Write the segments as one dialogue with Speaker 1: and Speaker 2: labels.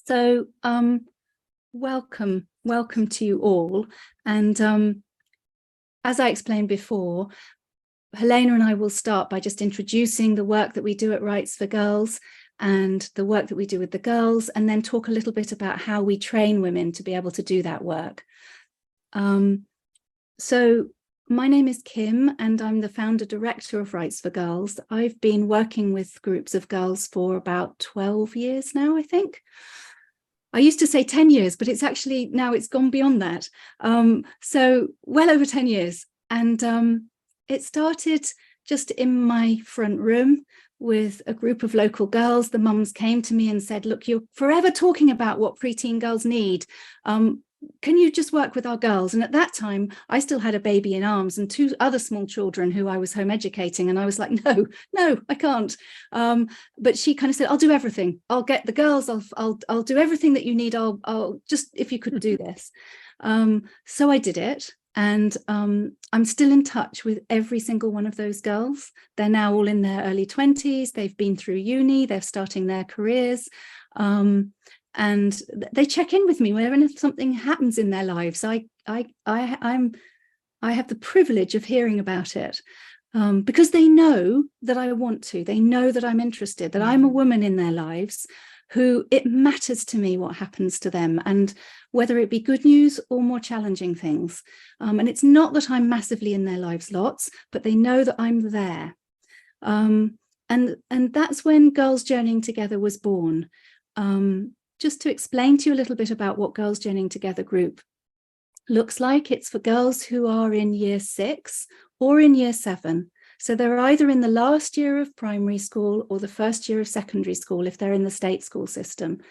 Speaker 1: So welcome to you all. And as I explained before, Helena and I will start by just introducing the work that we do at Rites for Girls and the work that we do with the girls, and then talk a little bit about how we train women to be able to do that work. So my name is Kim, and I'm the founder director of Rites for Girls. I've been working with groups of girls for about 12 years now, I think. I used to say 10 years, but it's actually now it's gone beyond that. So well over 10 years. And it started just in my front room with a group of local girls. The mums came to me and said, look, you're forever talking about what preteen girls need. Can you just work with our girls? And at that time, I still had a baby in arms and 2 other small children who I was home educating. And I was like, no, I can't. But she kind of said, I'll do everything. I'll get the girls. I'll do everything that you need. I'll just, if you could do this. So I did it. And I'm still in touch with every single one of those girls. They're now all in their early 20s. They've been through uni. They're starting their careers. And they check in with me whenever something happens in their lives. I have the privilege of hearing about it because they know that I want to. They know that I'm interested, that I'm a woman in their lives who it matters to me what happens to them, and whether it be good news or more challenging things. And it's not that I'm massively in their lives lots, but they know that I'm there. And that's when Girls Journeying Together was born. Just to explain to you a little bit about what Girls Journeying Together group looks like, it's for girls who are in year 6 or in year 7. So they're either in the last year of primary school or the first year of secondary school if they're in the state school system.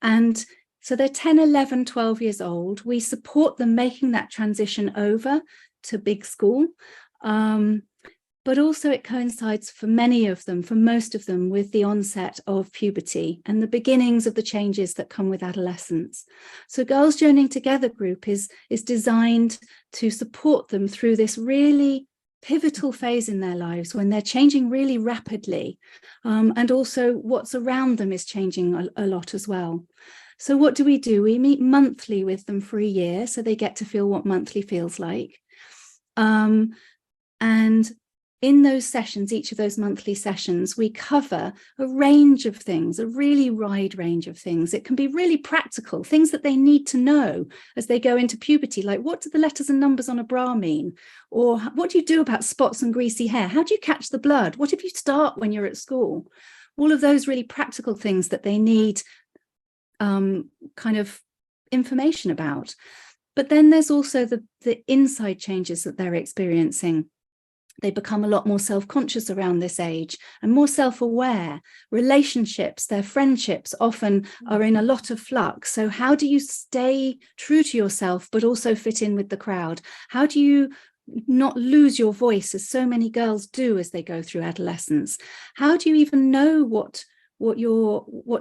Speaker 1: And so they're 10, 11, 12 years old. We support them making that transition over to big school. But also it coincides for many of them, for most of them, with the onset of puberty and the beginnings of the changes that come with adolescence. So Girls Journeying Together group is designed to support them through this really pivotal phase in their lives when they're changing really rapidly. And also what's around them is changing a lot as well. So what do? We meet monthly with them for a year, so they get to feel what monthly feels like. And in those sessions, each of those monthly sessions, we cover a range of things, a really wide range of things. It can be really practical, things that they need to know as they go into puberty, like what do the letters and numbers on a bra mean? Or what do you do about spots and greasy hair? How do you catch the blood? What if you start when you're at school? All of those really practical things that they need kind of information about. But then there's also the inside changes that they're experiencing. They become a lot more self-conscious around this age and more self-aware. Relationships, their friendships often are in a lot of flux. So how do you stay true to yourself, but also fit in with the crowd? How do you not lose your voice, as so many girls do as they go through adolescence? How do you even know what's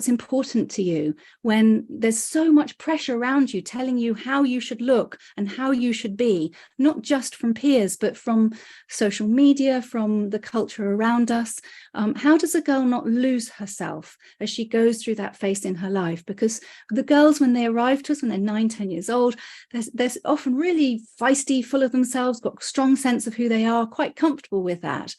Speaker 1: important to you when there's so much pressure around you telling you how you should look and how you should be, not just from peers, but from social media, from the culture around us? How does a girl not lose herself as she goes through that phase in her life? Because the girls, when they arrive to us, when they're 9, 10 years old, they're often really feisty, full of themselves, got a strong sense of who they are, quite comfortable with that.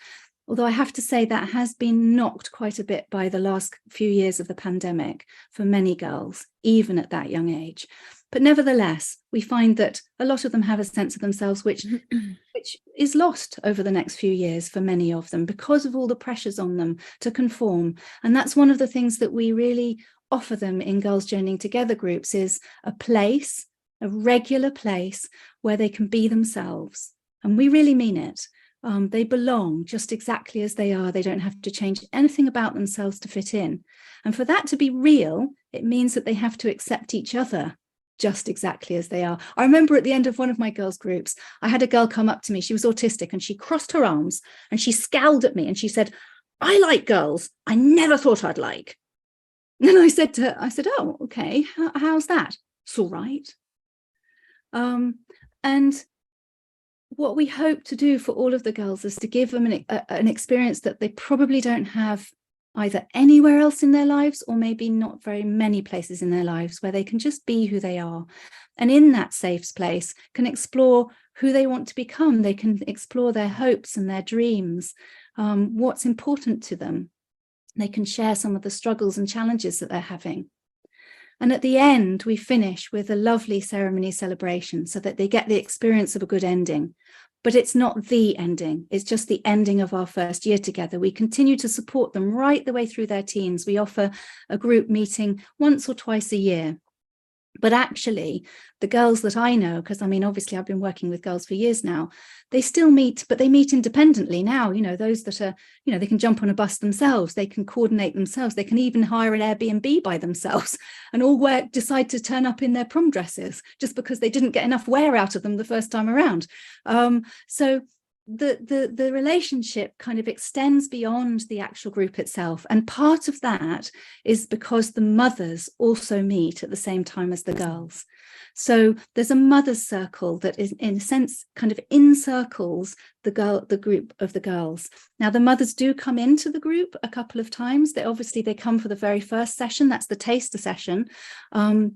Speaker 1: Although I have to say that has been knocked quite a bit by the last few years of the pandemic for many girls, even at that young age. But nevertheless, we find that a lot of them have a sense of themselves which is lost over the next few years for many of them because of all the pressures on them to conform. And that's one of the things that we really offer them in Girls Journeying Together groups, is a place, a regular place where they can be themselves. And we really mean it. They belong just exactly as they are. They don't have to change anything about themselves to fit in. And for that to be real, it means that they have to accept each other just exactly as they are. I remember at the end of one of my girls' groups, I had a girl come up to me. She was autistic and she crossed her arms and she scowled at me and she said, I like girls I never thought I'd like. And I said to her, oh, okay, how's that? It's all right. And what we hope to do for all of the girls is to give them an experience that they probably don't have either anywhere else in their lives or maybe not very many places in their lives, where they can just be who they are. And in that safe place can explore who they want to become. They can explore their hopes and their dreams, what's important to them. They can share some of the struggles and challenges that they're having. And at the end, we finish with a lovely ceremony celebration so that they get the experience of a good ending. But it's not the ending. It's just the ending of our first year together. We continue to support them right the way through their teens. We offer a group meeting once or twice a year. But actually, the girls that I know, because I mean, obviously I've been working with girls for years now, they still meet, but they meet independently now. You know, those that are, you know, they can jump on a bus themselves, they can coordinate themselves, they can even hire an Airbnb by themselves, and all decide to turn up in their prom dresses just because they didn't get enough wear out of them the first time around. So the relationship kind of extends beyond the actual group itself. And part of that is because the mothers also meet at the same time as the girls. So there's a mother's circle that is, in a sense, kind of encircles the group of the girls. Now, the mothers do come into the group a couple of times. They come for the very first session. That's the taster session,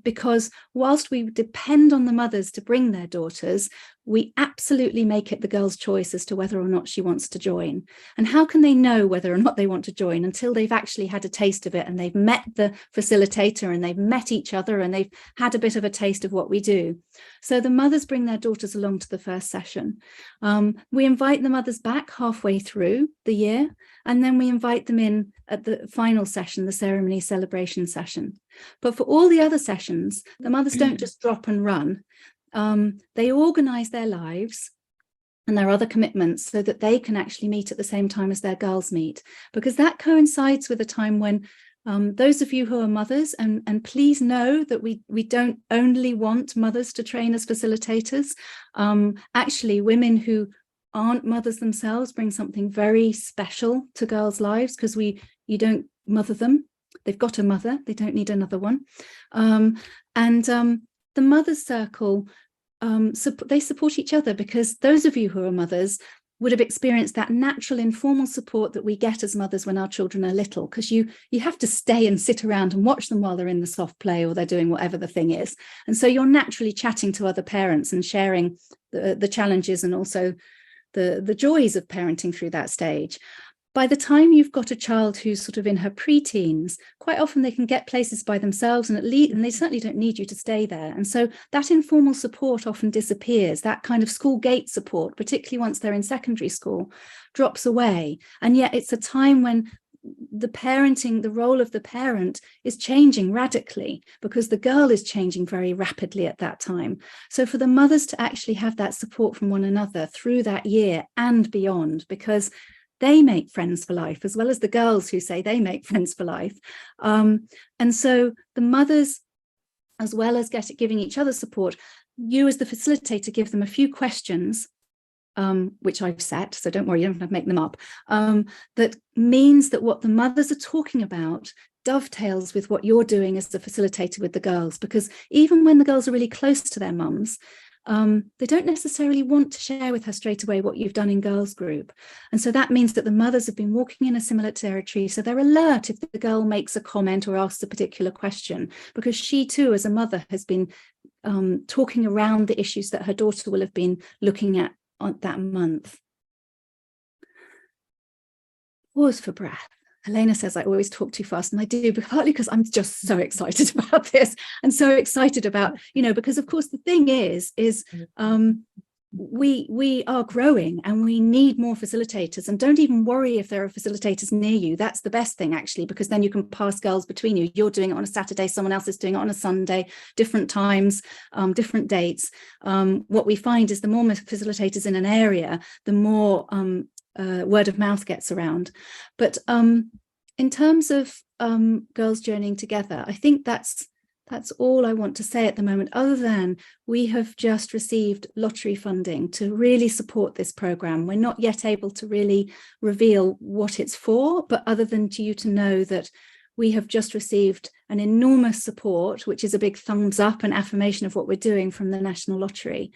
Speaker 1: because whilst we depend on the mothers to bring their daughters, we absolutely make it the girl's choice as to whether or not she wants to join. And how can they know whether or not they want to join until they've actually had a taste of it and they've met the facilitator and they've met each other and they've had a bit of a taste of what we do? So the mothers bring their daughters along to the first session. We invite the mothers back halfway through the year, and then we invite them in at the final session, the ceremony celebration session. But for all the other sessions, the mothers don't just drop and run. They organize their lives and their other commitments so that they can actually meet at the same time as their girls meet, because that coincides with a time when those of you who are mothers, and please know that we don't only want mothers to train as facilitators. Actually, women who aren't mothers themselves bring something very special to girls' lives, because you don't mother them. They've got a mother. They don't need another one. The Mothers Circle, they support each other, because those of you who are mothers would have experienced that natural informal support that we get as mothers when our children are little, because you have to stay and sit around and watch them while they're in the soft play or they're doing whatever the thing is. And so you're naturally chatting to other parents and sharing the challenges and also the joys of parenting through that stage. By the time you've got a child who's sort of in her pre-teens, quite often they can get places by themselves, and they certainly don't need you to stay there. And so that informal support often disappears. That kind of school gate support, particularly once they're in secondary school, drops away. And yet it's a time when the role of the parent is changing radically, because the girl is changing very rapidly at that time. So for the mothers to actually have that support from one another through that year and beyond, because they make friends for life, as well as the girls who say they make friends for life. And so the mothers, as well as giving each other support, you as the facilitator give them a few questions, which I've set, so don't worry, you don't have to make them up, that means that what the mothers are talking about dovetails with what you're doing as the facilitator with the girls. Because even when the girls are really close to their mums, they don't necessarily want to share with her straight away what you've done in girls group. And so that means that the mothers have been walking in a similar territory, so they're alert if the girl makes a comment or asks a particular question, because she too as a mother has been talking around the issues that her daughter will have been looking at on that month. Pause for breath. Helena says I always talk too fast, and I do, but partly because I'm just so excited about this and so excited about, because of course the thing is we are growing and we need more facilitators. And don't even worry if there are facilitators near you. That's the best thing, actually, because then you can pass girls between you. You're doing it on a Saturday, someone else is doing it on a Sunday, different times, different dates. What we find is the more facilitators in an area, the more word of mouth gets around. But in terms of Girls Journeying Together, I think that's all I want to say at the moment, other than we have just received lottery funding to really support this program. We're not yet able to really reveal what it's for, but other than to you to know that we have just received an enormous support, which is a big thumbs up and affirmation of what we're doing from the National Lottery.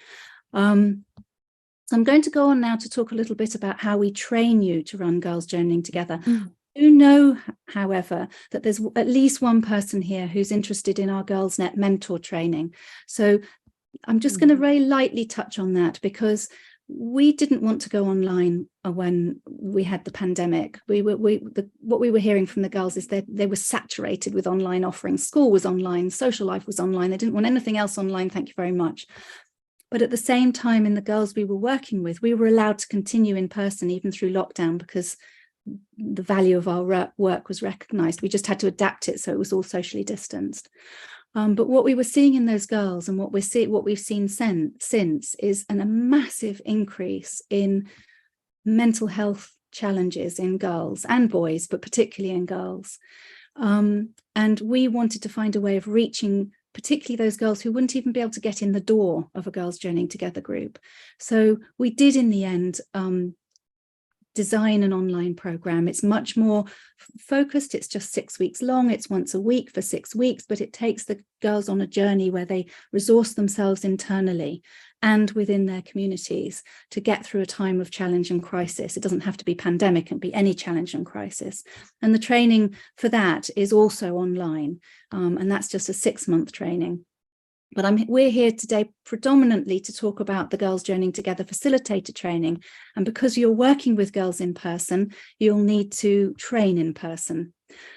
Speaker 1: So I'm going to go on now to talk a little bit about how we train you to run Girls Journeying Together. do know, however, that there's at least one person here who's interested in our GirlsNet mentor training. So I'm just going to very lightly touch on that, because we didn't want to go online when we had the pandemic. What we were hearing from the girls is that they were saturated with online offerings. School was online, social life was online. They didn't want anything else online, thank you very much. But at the same time, in the girls we were working with, we were allowed to continue in person even through lockdown, because the value of our work was recognised. We just had to adapt it so it was all socially distanced. But what we were seeing in those girls, and what we've seen since, is a massive increase in mental health challenges in girls and boys, but particularly in girls. And we wanted to find a way of reaching particularly those girls who wouldn't even be able to get in the door of a Girls Journeying Together group. So we did, in the end, design an online program. It's much more focused. It's just 6 weeks long. It's once a week for 6 weeks, but it takes the girls on a journey where they resource themselves internally and within their communities to get through a time of challenge and crisis. It doesn't have to be pandemic, it can be any challenge and crisis. And the training for that is also online. And that's just a 6-month training. But we're here today predominantly to talk about the Girls Journeying Together Facilitator training. And because you're working with girls in person, you'll need to train in person.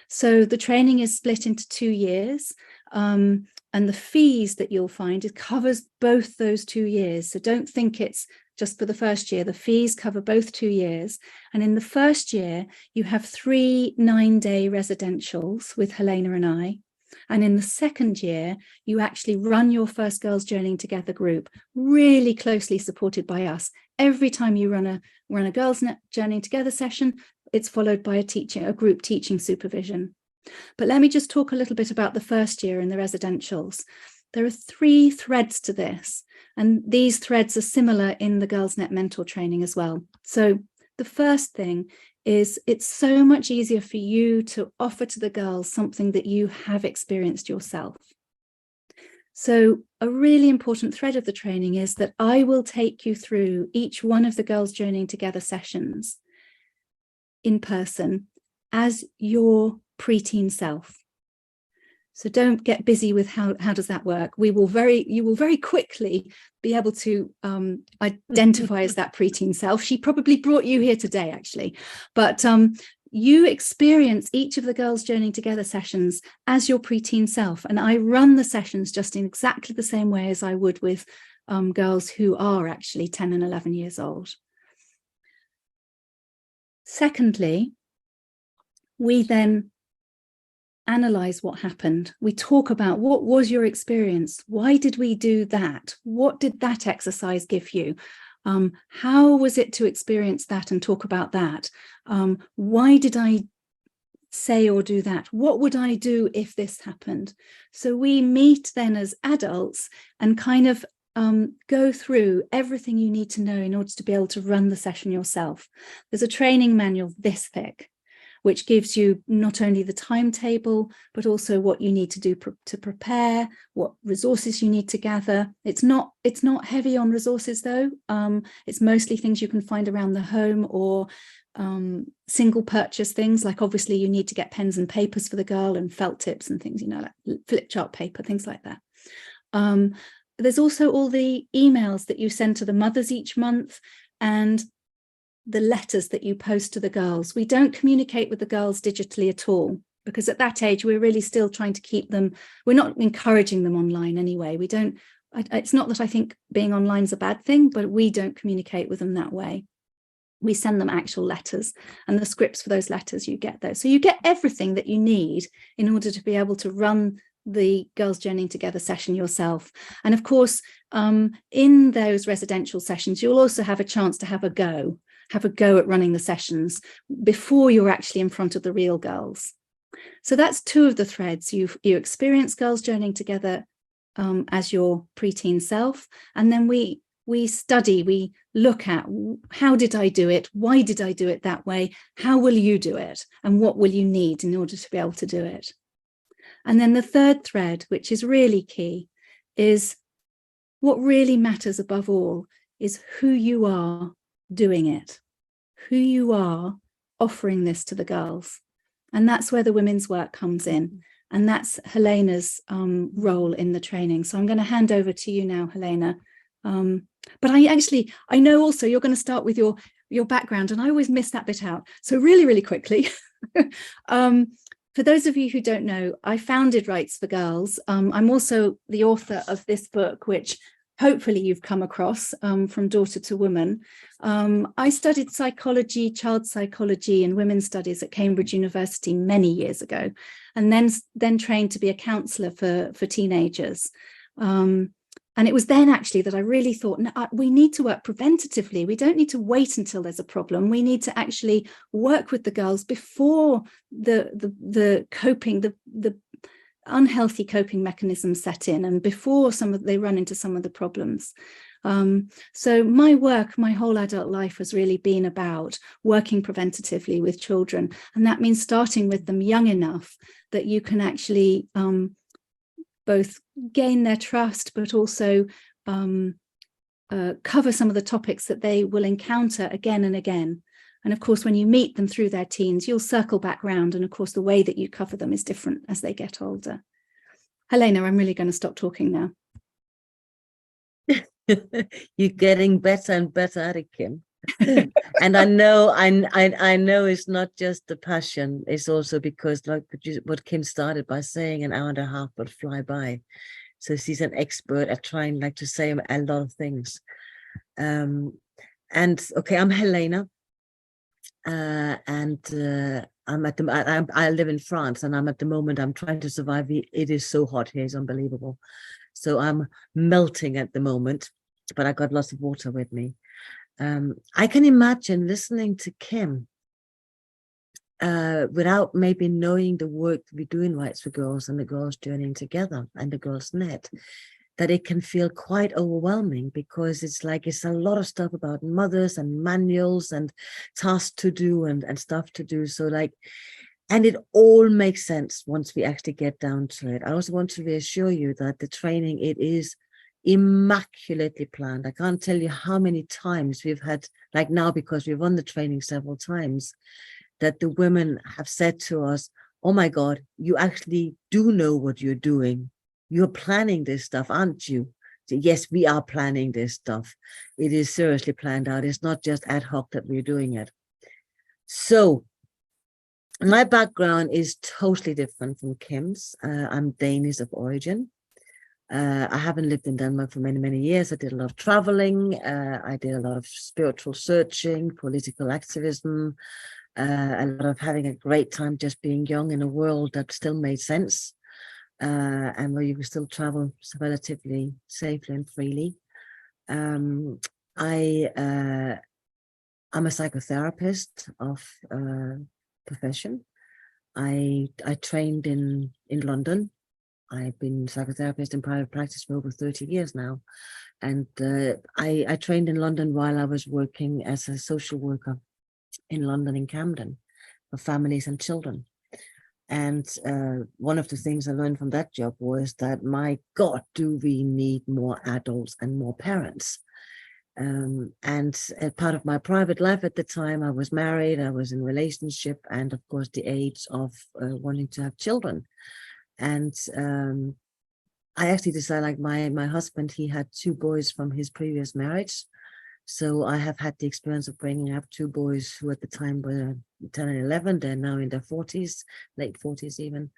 Speaker 1: So the training is split into 2 years. And the fees that you'll find, it covers both those 2 years. So don't think it's just for the first year. The fees cover both 2 years. And in the first year, you have 3 9-day residentials with Helena and I. And in the second year, you actually run your first Girls Journeying Together group, really closely supported by us. Every time you run a Girls Journeying Together session, it's followed by a group teaching supervision. But let me just talk a little bit about the first year and the residentials. There are 3 threads to this, and these threads are similar in the GirlsNet mentor training as well. So the first thing is, it's so much easier for you to offer to the girls something that you have experienced yourself. So a really important thread of the training is that I will take you through each one of the Girls Journeying Together sessions in person as your preteen self. So don't get busy with how does that work. You will very quickly be able to identify as that preteen self. She probably brought you here today, actually, but you experience each of the Girls Journeying Together sessions as your preteen self. And I run the sessions just in exactly the same way as I would with girls who are actually 10 and 11 years old. Secondly, we then analyze what happened. We talk about, what was your experience? Why did we do that? What did that exercise give you? How was it to experience that and talk about that? Why did I say or do that? What would I do if this happened? So we meet then as adults and kind of go through everything you need to know in order to be able to run the session yourself. There's a training manual this thick, which gives you not only the timetable, but also what you need to do to prepare, what resources you need to gather. It's not heavy on resources though. It's mostly things you can find around the home, or single purchase things, like obviously you need to get pens and papers for the girl and felt tips and things, like flip chart paper, things like that. There's also all the emails that you send to the mothers each month, and the letters that you post to the girls. We don't communicate with the girls digitally at all, because at that age, we're really still trying to keep them, we're not encouraging them online anyway. It's not that I think being online is a bad thing, but we don't communicate with them that way. We send them actual letters, and the scripts for those letters, you get those. So you get everything that you need in order to be able to run the Girls Journeying Together session yourself. And of course, in those residential sessions, you'll also have a chance to have a go at running the sessions before you're actually in front of the real girls. So that's 2 of the threads. You experience Girls Journeying Together as your preteen self, and then we study, we look at, how did I do it? Why did I do it that way? How will you do it? And what will you need in order to be able to do it? And then the 3rd thread, which is really key, is what really matters above all is who you are doing it, who you are offering this to the girls. And that's where the women's work comes in. And that's Helena's role in the training. So I'm going to hand over to you now, Helena. But I know also you're going to start with your background, and I always miss that bit out. So really, really quickly, for those of you who don't know, I founded Rites for Girls. I'm also the author of this book, which hopefully you've come across, From Daughter to Woman. I studied psychology, child psychology and women's studies at Cambridge University many years ago, and then trained to be a counsellor for teenagers. And it was then actually that I really thought, no, we need to work preventatively. We don't need to wait until there's a problem. We need to actually work with the girls before the coping, the unhealthy coping mechanisms set in, and before they run into some of the problems. So my work, my whole adult life has really been about working preventatively with children. And that means starting with them young enough that you can actually both gain their trust, but also cover some of the topics that they will encounter again and again. And of course, when you meet them through their teens, you'll circle back round. And of course, the way that you cover them is different as they get older. Helena, I'm really going to stop talking now.
Speaker 2: You're getting better and better at it, Kim. And I know it's not just the passion. It's also because, like what Kim started by saying, an hour and a half would fly by. So she's an expert at trying, like, to say a lot of things. And okay, I'm Helena. And I'm I live in France, and I'm at the moment, I'm trying to survive. It is so hot here, it's unbelievable. So I'm melting at the moment, but I got lots of water with me. I can imagine listening to Kim without maybe knowing the work we do in Rites for Girls and the Girls Journeying Together and the Girls Net, that it can feel quite overwhelming, because it's a lot of stuff about mothers and manuals and tasks to do and stuff to do. So and it all makes sense once we actually get down to it. I also want to reassure you that the training, it is immaculately planned. I can't tell you how many times we've had, like now, because we've run the training several times, that the women have said to us, oh my God, you actually do know what you're doing. You're planning this stuff, aren't you? So yes, we are planning this stuff. It is seriously planned out. It's not just ad hoc that we're doing it. So my background is totally different from Kim's. I'm Danish of origin. I haven't lived in Denmark for many, many years. I did a lot of traveling. I did a lot of spiritual searching, political activism, a lot of having a great time just being young in a world that still made sense, and where you could still travel relatively safely and freely. I'm a psychotherapist of profession. I trained in London. I've been a psychotherapist in private practice for over 30 years now. And I trained in London while I was working as a social worker in London, in Camden, for families and children. And one of the things I learned from that job was that, my God, do we need more adults and more parents? And as part of my private life at the time, I was married, I was in a relationship, and of course the age of wanting to have children. And I actually decided, like my husband, he had 2 boys from his previous marriage. So I have had the experience of bringing up 2 boys who at the time were 10 and 11. They're now in their 40s, late 40s even.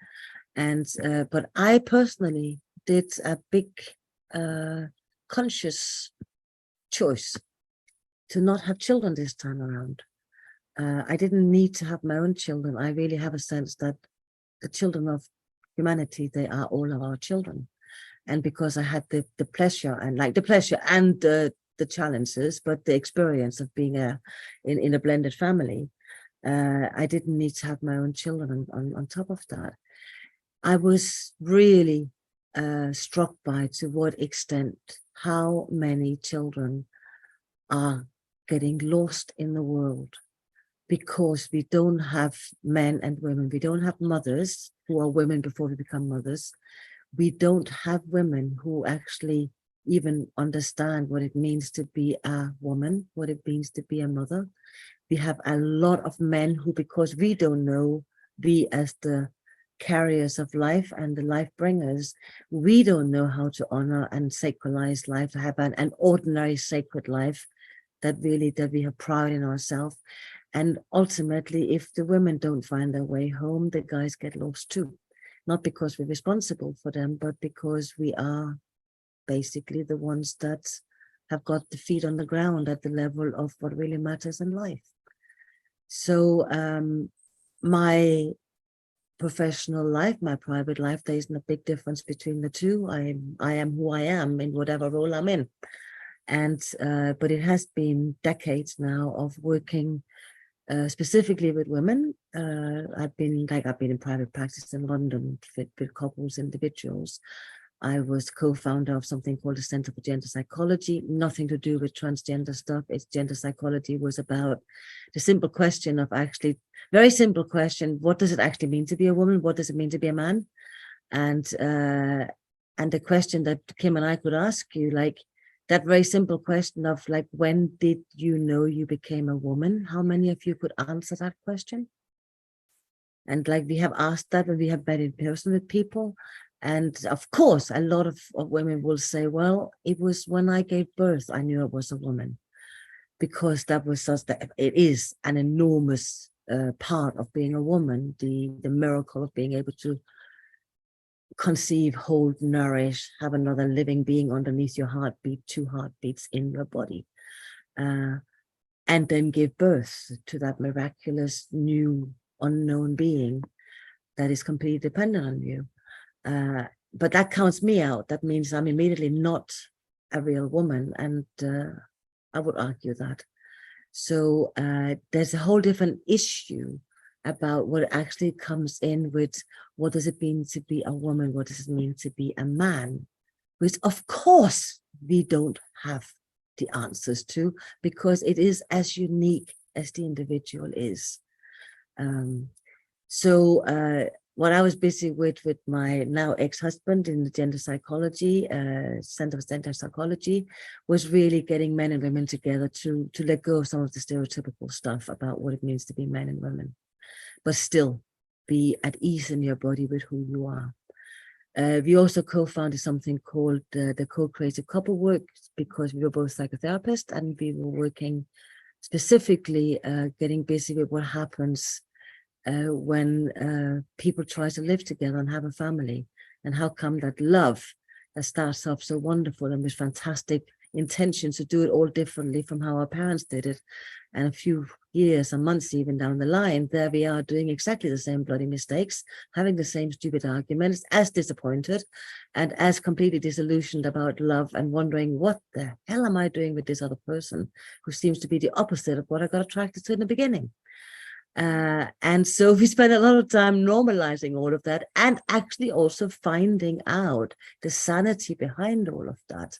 Speaker 2: And but I personally did a big conscious choice to not have children this time around. I didn't need to have my own children. I really have a sense that the children of humanity, they are all of our children. And because I had the pleasure and the challenges, but the experience of being in a blended family, I didn't need to have my own children on top of that. I was really struck by to what extent how many children are getting lost in the world because we don't have men and women. We don't have mothers who are women before we become mothers. We don't have women who actually even understand what it means to be a woman, what it means to be a mother. We have a lot of men who, because we don't know, we as the carriers of life and the life bringers, we don't know how to honor and sacralize life, to have an ordinary sacred life that we have pride in ourselves. And ultimately, if the women don't find their way home, the guys get lost too. Not because we're responsible for them, but because we are basically the ones that have got the feet on the ground at the level of what really matters in life. So my professional life, my private life, there isn't a big difference between the two. I am who I am in whatever role I'm in. And but it has been decades now of working specifically with women. I've been in private practice in London with couples, individuals. I was co-founder of something called the Center for Gender Psychology, nothing to do with transgender stuff. It's gender psychology was about the simple question of very simple question, what does it actually mean to be a woman? What does it mean to be a man? And the question that Kim and I could ask you, like that very simple question of like, when did you know you became a woman? How many of you could answer that question? And like we have asked that when we have met in person with people. And of course, a lot of women will say, well, it was when I gave birth, I knew I was a woman, because that was it is an enormous part of being a woman, the miracle of being able to conceive, hold, nourish, have another living being underneath your heartbeat, 2 heartbeats in your body, and then give birth to that miraculous new unknown being that is completely dependent on you. But that counts me out. That means I'm immediately not a real woman, and I would argue that. So there's a whole different issue about what actually comes in with what does it mean to be a woman, what does it mean to be a man, which of course we don't have the answers to, because it is as unique as the individual is. What I was busy with my now ex-husband in the gender psychology, Center for Gender Psychology, was really getting men and women together to let go of some of the stereotypical stuff about what it means to be men and women, but still be at ease in your body with who you are. We also co-founded something called the Co-Creative Couple Work, because we were both psychotherapists, and we were working specifically getting busy with what happens when people try to live together and have a family, and how come that love that starts off so wonderful and with fantastic intentions to do it all differently from how our parents did it, and a few years and months even down the line, there we are doing exactly the same bloody mistakes, having the same stupid arguments, as disappointed and as completely disillusioned about love, and wondering what the hell am I doing with this other person who seems to be the opposite of what I got attracted to in the beginning. And so we spent a lot of time normalizing all of that, and actually also finding out the sanity behind all of that.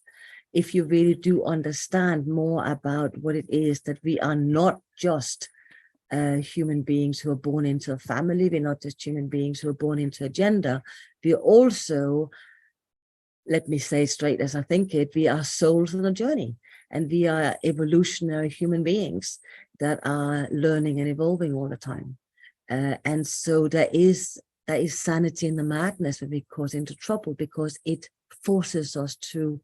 Speaker 2: If you really do understand more about what it is that we are not just human beings who are born into a family, we're not just human beings who are born into a gender, we are also, let me say straight as I think it, we are souls on a journey, and we are evolutionary human beings that are learning and evolving all the time. And so there is sanity in the madness when we cause into trouble, because it forces us to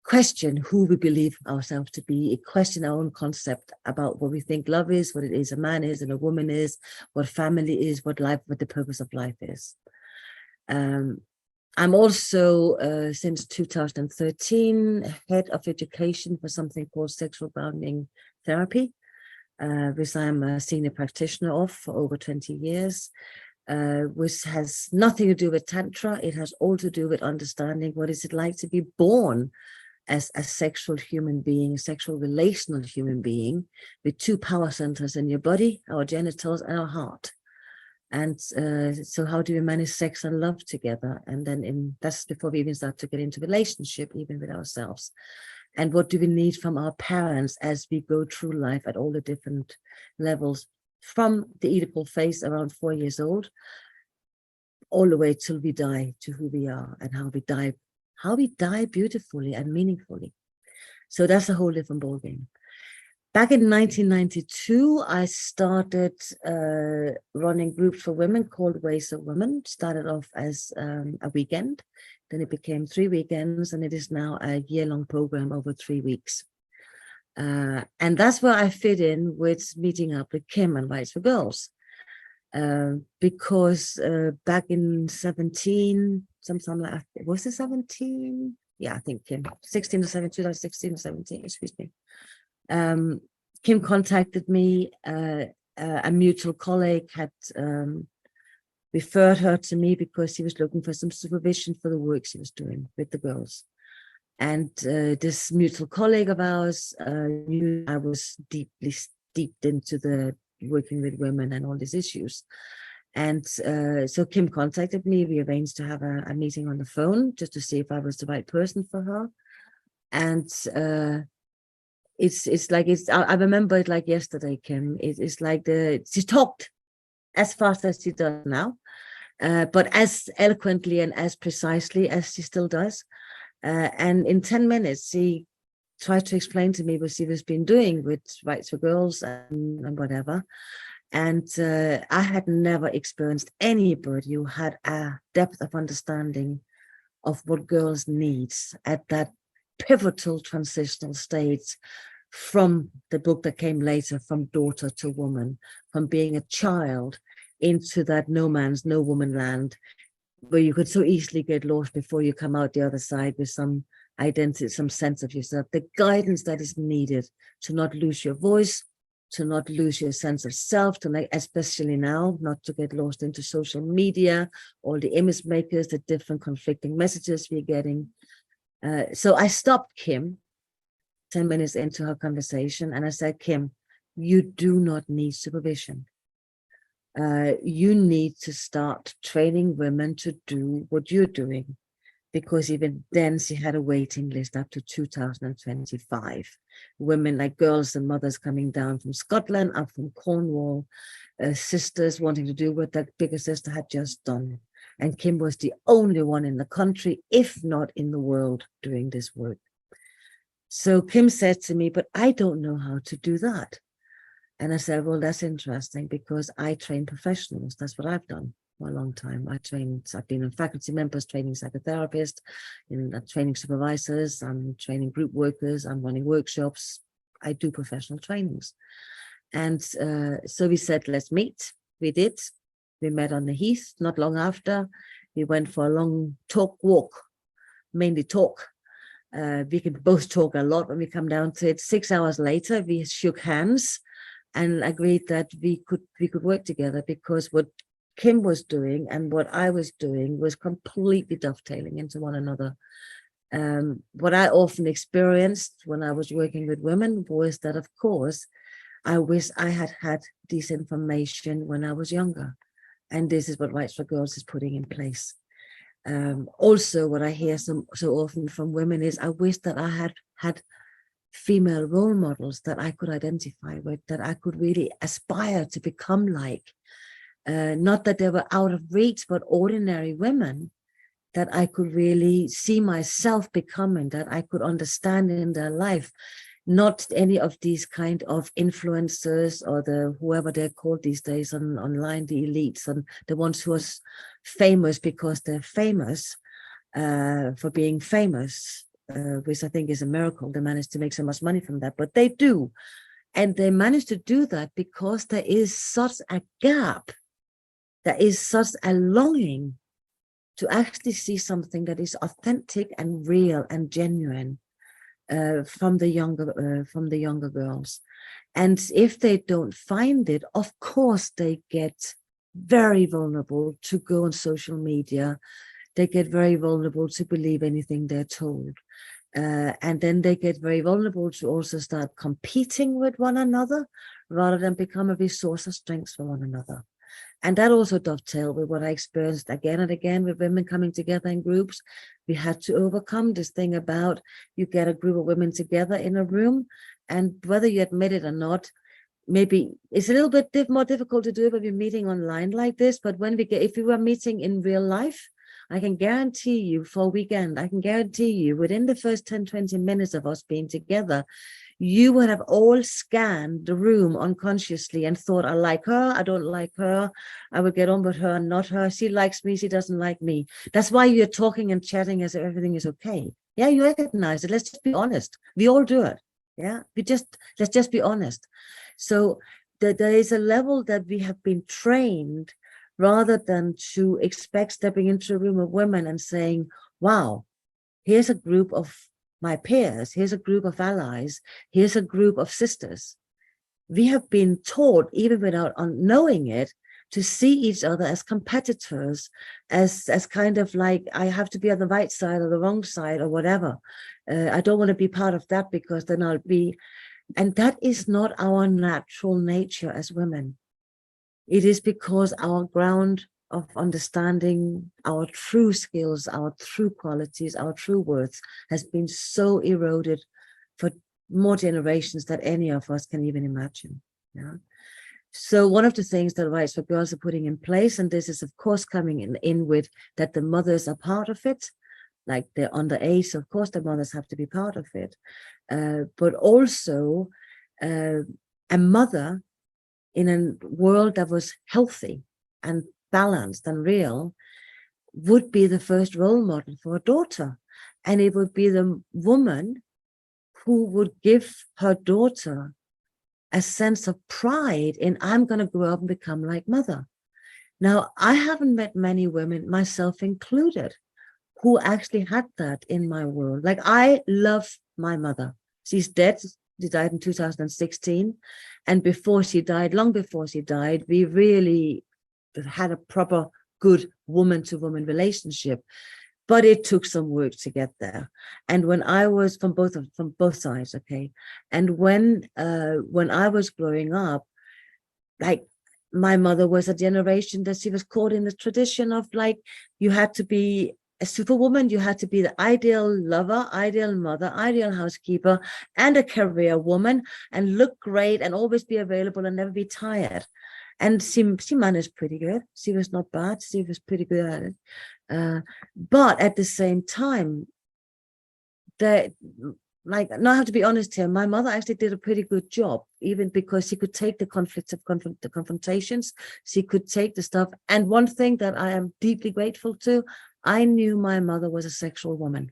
Speaker 2: question who we believe ourselves to be, question our own concept about what we think love is, what it is a man is and a woman is, what family is, what the purpose of life is. I'm also, since 2013, head of education for something called sexual grounding therapy, which I'm a senior practitioner of for over 20 years, which has nothing to do with Tantra. It has all to do with understanding what is it like to be born as a sexual human being, a sexual relational human being, with 2 power centers in your body, our genitals and our heart. And so how do we manage sex and love together? And then that's before we even start to get into relationship, even with ourselves. And what do we need from our parents as we go through life at all the different levels, from the Oedipal phase around 4 years old, all the way till we die, to who we are and how we die beautifully and meaningfully. So that's a whole different ballgame. Back in 1992, I started running groups for women called Ways of Women. Started off as a weekend, then it became 3 weekends, and it is now a year-long program over 3 weeks. And that's where I fit in with meeting up with Kim and Rites for Girls. Because back in 17, sometime like, was it 17? Yeah, I think Kim, 16 or 17, 2016 or 17, excuse me. Kim contacted me. A mutual colleague had referred her to me because she was looking for some supervision for the work she was doing with the girls. And this mutual colleague of ours knew I was deeply steeped into the working with women and all these issues. And so Kim contacted me. We arranged to have a meeting on the phone just to see if I was the right person for her. And it's like, I remember it like yesterday, Kim. It's like she talked as fast as she does now, but as eloquently and as precisely as she still does. And in 10 minutes, she tried to explain to me what she was been doing with Rites for Girls and whatever. And I had never experienced anybody who had a depth of understanding of what girls need at that pivotal transitional stage from the book that came later, from daughter to woman, from being a child into that no man's, no woman land, where you could so easily get lost before you come out the other side with some identity, some sense of yourself, the guidance that is needed to not lose your voice, to not lose your sense of self, to like, especially now, not to get lost into social media, all the image makers, the different conflicting messages we're getting. So I stopped Kim 10 minutes into her conversation, and I said, Kim, you do not need supervision. You need to start training women to do what you're doing, because even then she had a waiting list up to 2025. Women like girls and mothers coming down from Scotland, up from Cornwall, sisters wanting to do what that bigger sister had just done. And Kim was the only one in the country, if not in the world, doing this work. So Kim said to me, but I don't know how to do that. And I said, well, that's interesting, because I train professionals. That's what I've done for a long time. I've been a faculty members, training psychotherapists, training supervisors, I'm training group workers, I'm running workshops. I do professional trainings. And so we said, let's meet. We did. We met on the heath not long after. We went for a long walk, mainly talk. We can both talk a lot when we come down to it. 6 hours later, we shook hands and agreed that we could work together, because what Kim was doing and what I was doing was completely dovetailing into one another. What I often experienced when I was working with women was that, of course, I wish I had had this information when I was younger. And this is what Rites for Girls is putting in place. Also, what I hear so often from women is, I wish that I had female role models that I could identify with, that I could really aspire to become like. Not that they were out of reach, but ordinary women that I could really see myself becoming, that I could understand in their life. Not any of these kind of influencers or whoever they're called these days online, the elites and the ones who are famous because they're famous for being famous, which I think is a miracle. They managed to make so much money from that, but they do. And they managed to do that because there is such a gap. There is such a longing to actually see something that is authentic and real and genuine. From the younger girls. And if they don't find it, of course they get very vulnerable to go on social media. They get very vulnerable to believe anything they're told. And then they get very vulnerable to also start competing with one another rather than become a resource of strength for one another. And that also dovetailed with what I experienced again and again with women coming together in groups. We had to overcome this thing about, you get a group of women together in a room, and whether you admit it or not, maybe it's a little bit more difficult to do it when you're meeting online like this. But if we were meeting in real life, I can guarantee you for a weekend, I can guarantee you within the first 10, 20 minutes of us being together, you would have all scanned the room unconsciously and thought, I like her, I don't like her, I would get on with her, not her, she likes me, she doesn't like me. That's why you're talking and chatting as if everything is okay. Yeah, you recognize it. Let's just be honest. We all do it. Yeah, let's just be honest. So there is a level that we have been trained rather than to expect stepping into a room of women and saying, wow, here's a group of my peers, here's a group of allies, here's a group of sisters. We have been taught, even without knowing it, to see each other as competitors, as kind of like, I have to be on the right side or the wrong side or whatever. I don't want to be part of that because then I'll be, and that is not our natural nature as women. It is because our ground of understanding our true skills, our true qualities, our true worth has been so eroded for more generations than any of us can even imagine. Yeah. So one of the things that Rites for Girls are putting in place, and this is of course coming in with that the mothers are part of it, like they're underage, so of course the mothers have to be part of it, but also a mother in a world that was healthy and balanced and real would be the first role model for a daughter. And it would be the woman who would give her daughter a sense of pride in, I'm going to grow up and become like mother. Now, I haven't met many women, myself included, who actually had that in my world. Like, I love my mother. She's dead. She died in 2016. And before she died, long before she died, we really had a proper good woman-to-woman relationship. But it took some work to get there. And when I was from both sides, okay. And when I was growing up, like, my mother was a generation that she was caught in the tradition of, like, you had to be a superwoman, you had to be the ideal lover, ideal mother, ideal housekeeper, and a career woman, and look great and always be available and never be tired. And she managed pretty good. She was not bad. She was pretty good at it. But at the same time, like, now I have to be honest here, my mother actually did a pretty good job, even because she could take the conflicts of the confrontations, she could take the stuff. And one thing that I am deeply grateful to, I knew my mother was a sexual woman.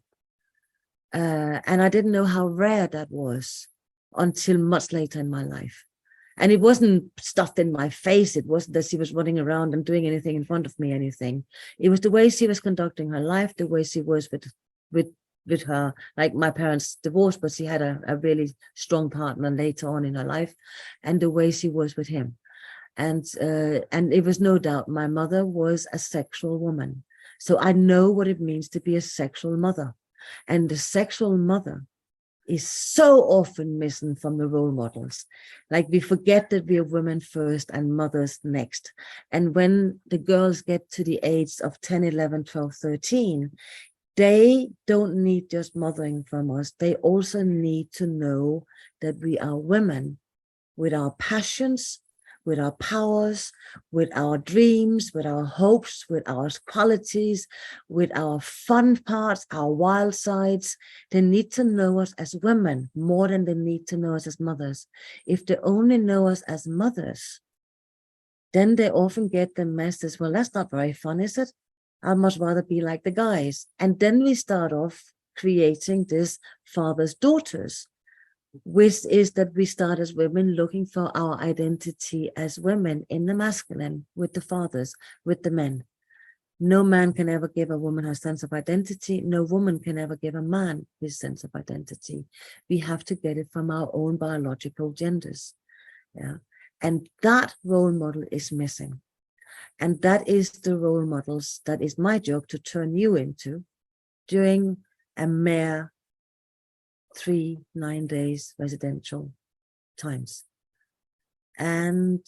Speaker 2: And I didn't know how rare that was until much later in my life. And it wasn't stuffed in my face. It wasn't that she was running around and doing anything in front of me, anything. It was the way she was conducting her life, the way she was with her, like, my parents divorced, but she had a really strong partner later on in her life, and the way she was with him. And it was no doubt my mother was a sexual woman. So I know what it means to be a sexual mother. And the sexual mother is so often missing from the role models. Like, we forget that we are women first and mothers next. And when the girls get to the age of 10, 11, 12, 13, they don't need just mothering from us. They also need to know that we are women with our passions, with our powers, with our dreams, with our hopes, with our qualities, with our fun parts, our wild sides. They need to know us as women more than they need to know us as mothers. If they only know us as mothers, then they often get the message, well, that's not very fun, is it? I'd much rather be like the guys. And then we start off creating this father's daughters, which is that we start as women looking for our identity as women in the masculine, with the fathers, with the men. No man can ever give a woman her sense of identity. No woman can ever give a man his sense of identity. We have to get it from our own biological genders. Yeah. And that role model is missing. And that is the role models that is my job to turn you into during a mere 3-9 days residential times. And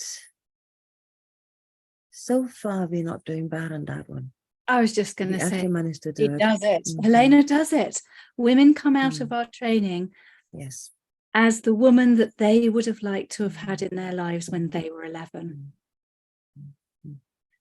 Speaker 2: so far we're not doing bad on that one.
Speaker 1: I was just going to say,
Speaker 2: actually managed to do it.
Speaker 1: Does it. Helena does it. Women come out of our training,
Speaker 2: yes,
Speaker 1: as the woman that they would have liked to have had in their lives when they were 11.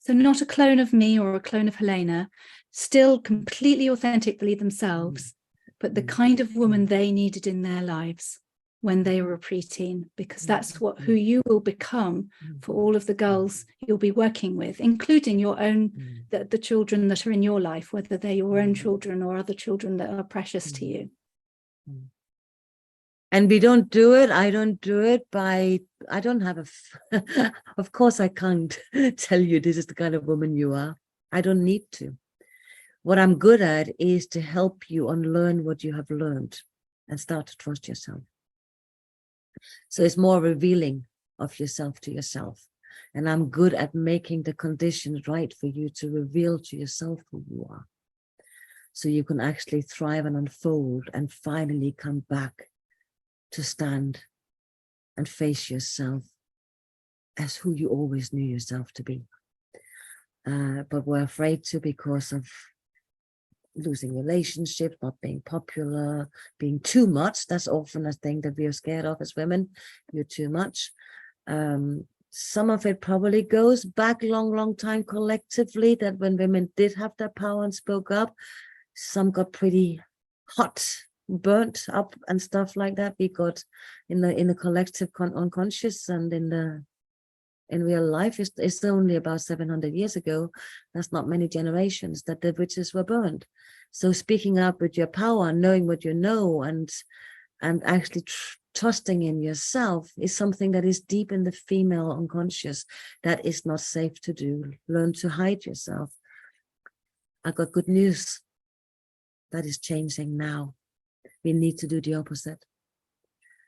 Speaker 1: So not a clone of me or a clone of Helena, still completely authentically themselves, but the kind of woman they needed in their lives. when they were a preteen, because that's who you will become for all of the girls you'll be working with, including your own, the children that are in your life, whether they're your own children or other children that are precious to you.
Speaker 2: And we don't do it. I don't do it by, I don't have of course I can't tell you this is the kind of woman you are. I don't need to. What I'm good at is to help you unlearn what you have learned and start to trust yourself. So it's more revealing of yourself to yourself. And I'm good at making the conditions right for you to reveal to yourself who you are. So you can actually thrive and unfold and finally come back to stand and face yourself as who you always knew yourself to be. But we're afraid to because of losing relationships, not being popular, being too much. That's often a thing that we are scared of as women. You're too much. Some of it probably goes back long time collectively, that when women did have their power and spoke up, some got pretty hot, burnt up and stuff like that. We got in the collective unconscious, and in real life, it's only about 700 years ago. That's not many generations that the witches were burned. So speaking up with your power, knowing what you know, and actually trusting in yourself is something that is deep in the female unconscious that is not safe to do. Learn to hide yourself. I got good news. That is changing now. We need to do the opposite.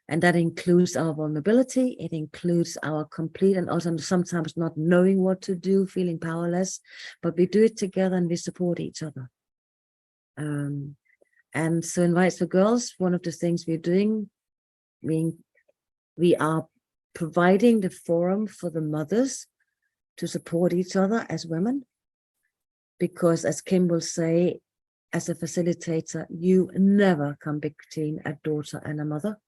Speaker 2: And that includes our vulnerability. It includes our complete and also sometimes not knowing what to do, feeling powerless, but we do it together and we support each other. And so in Rites for Girls, one of the things we're doing, we are providing the forum for the mothers to support each other as women. Because as Kim will say, as a facilitator, you never come between a daughter and a mother.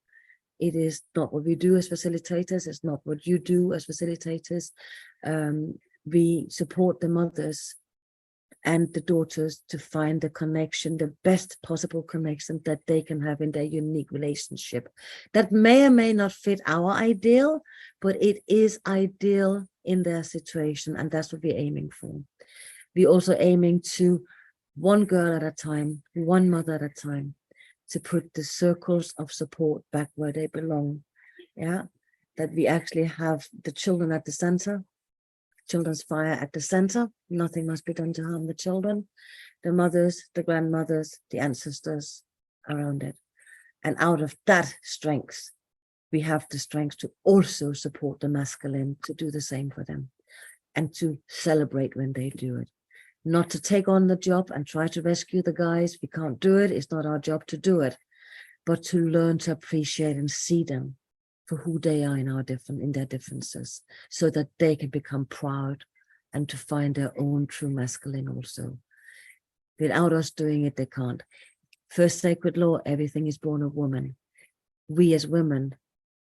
Speaker 2: It is not what we do as facilitators. It's not what you do as facilitators. We support the mothers and the daughters to find the connection, the best possible connection that they can have in their unique relationship. That may or may not fit our ideal, but it is ideal in their situation. And that's what we're aiming for. We're also aiming to one girl at a time, one mother at a time, to put the circles of support back where they belong. Yeah, that we actually have the children at the center, children's fire at the center. Nothing must be done to harm the children, the mothers, the grandmothers, the ancestors around it. And out of that strength, we have the strength to also support the masculine to do the same for them and to celebrate when they do it. Not to take on the job and try to rescue the guys. We can't do it. It's not our job to do it, but to learn to appreciate and see them for who they are in their differences, so that they can become proud and to find their own true masculine also. Without us doing it, they can't. First sacred law, everything is born of woman. We as women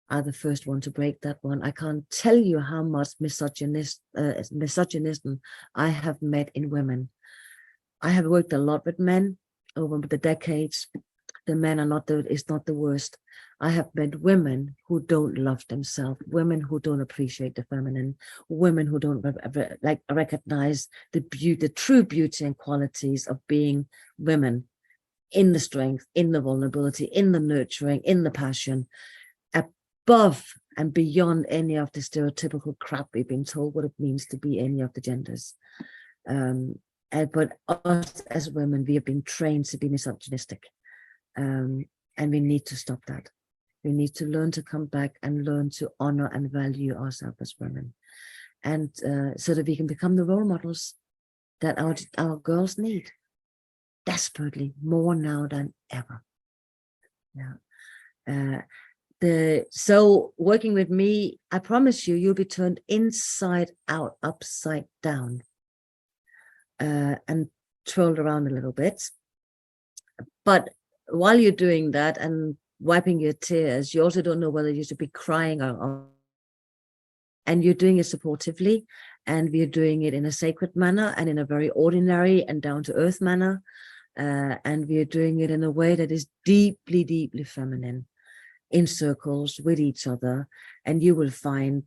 Speaker 2: are the first one to break that one. I can't tell you how much misogynism I have met in women. I have worked a lot with men over the decades. The men is not the worst. I have met women who don't love themselves, women who don't appreciate the feminine, women who don't recognize the true beauty and qualities of being women, in the strength, in the vulnerability, in the nurturing, in the passion, above and beyond any of the stereotypical crap we've been told what it means to be any of the genders. But us as women, we have been trained to be misogynistic. And we need to stop that. We need to learn to come back and learn to honor and value ourselves as women. And so that we can become the role models that our girls need desperately, more now than ever. Yeah. So working with me, I promise you, you'll be turned inside out, upside down, and twirled around a little bit. But while you're doing that and wiping your tears, you also don't know whether you should be crying or and you're doing it supportively, and we're doing it in a sacred manner and in a very ordinary and down-to-earth manner. And we're doing it in a way that is deeply, deeply feminine. in circles with each other, and you will find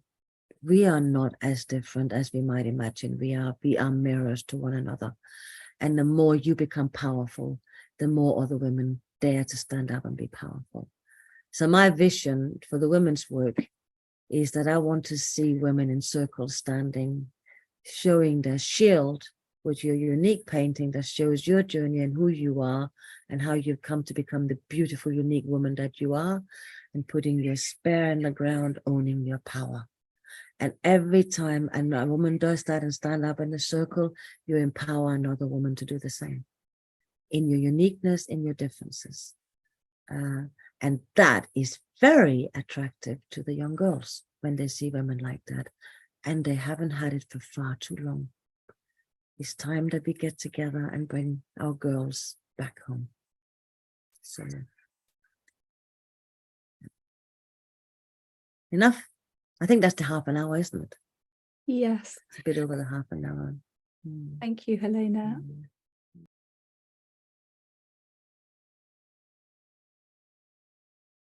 Speaker 2: we are not as different as we might imagine. We are mirrors to one another. And the more you become powerful, the more other women dare to stand up and be powerful. So my vision for the women's work is that I want to see women in circles standing, showing their shield with your unique painting that shows your journey and who you are and how you've come to become the beautiful, unique woman that you are, and putting your spear in the ground, owning your power. And every time a woman does that and stand up in a circle, you empower another woman to do the same in your uniqueness, in your differences. And that is very attractive to the young girls when they see women like that. And they haven't had it for far too long. It's time that we get together and bring our girls back home. So, enough. I think that's the half an hour, isn't it?
Speaker 1: Yes.
Speaker 2: It's a bit over the half an hour.
Speaker 1: Thank you, Helena.